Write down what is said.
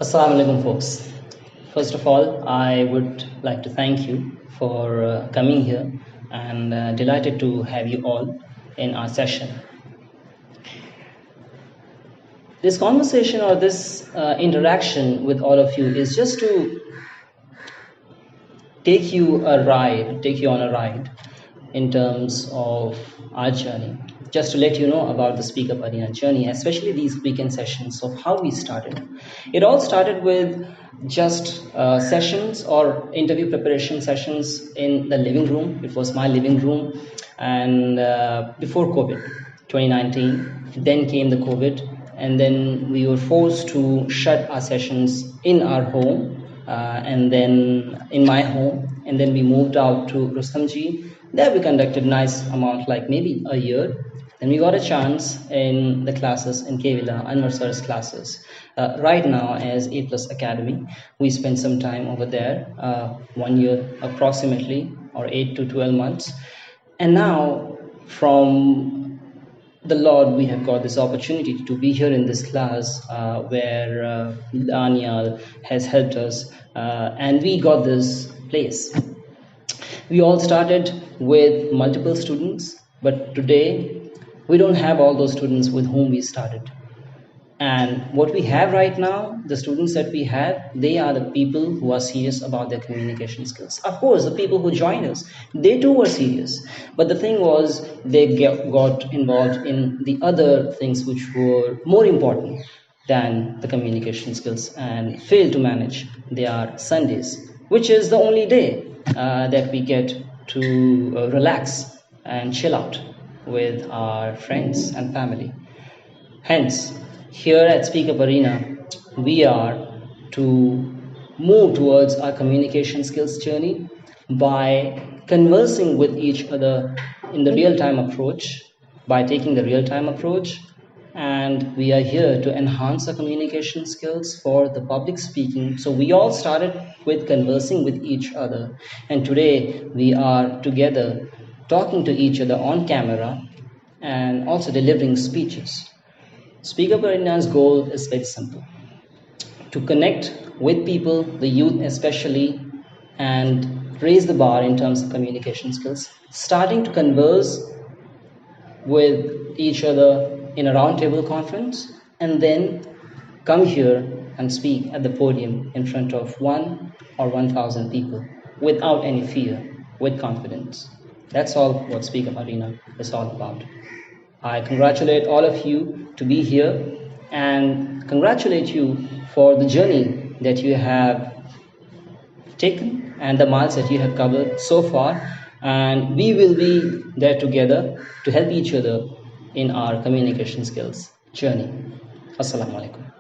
Assalamu alaikum, folks. First of all, I would like to thank you for coming here and delighted to have you all in our session. This conversation or this interaction with all of you is just to take you on a ride in terms of our journey. Just to let you know about the Speakup Arena journey, especially these weekend sessions of how we started. It all started with just sessions or interview preparation sessions in the living room. It was my living room, and before COVID, 2019, then came the COVID, and then we were forced to shut our sessions in our home, and then in my home, and then we moved out to Rustamji. There we conducted nice amount, like maybe a year. Then we got a chance in the classes in Kevila, Anwar Sir's classes. Right now as A Plus Academy, we spent some time over there, 1 year approximately, or 8 to 12 months. And now from the Lord, we have got this opportunity to be here in this class where Daniel has helped us, and we got this place. We all started with multiple students, but today we don't have all those students with whom we started. And what we have right now, the students that we have, they are the people who are serious about their communication skills. Of course, the people who joined us, they too were serious. But the thing was, they got involved in the other things which were more important than the communication skills and failed to manage their Sundays, which is the only day that we get to relax and chill out with our friends and family. Hence, here at Speakup Arena, we are to move towards our communication skills journey by conversing with each other in the real-time approach, by taking the real-time approach, and we are here to enhance our communication skills for the public speaking. So we all started with conversing with each other, and today we are together talking to each other on camera and also delivering speeches. Speakup Arena's goal is very simple: to connect with people, the youth especially, and raise the bar in terms of communication skills, starting to converse with each other in a roundtable conference, and then come here and speak at the podium in front of 1 or 1,000 people without any fear, with confidence. That's all what Speakup Arena is all about. I congratulate all of you to be here and congratulate you for the journey that you have taken and the miles that you have covered so far. And we will be there together to help each other in our communication skills journey. Assalamu alaikum.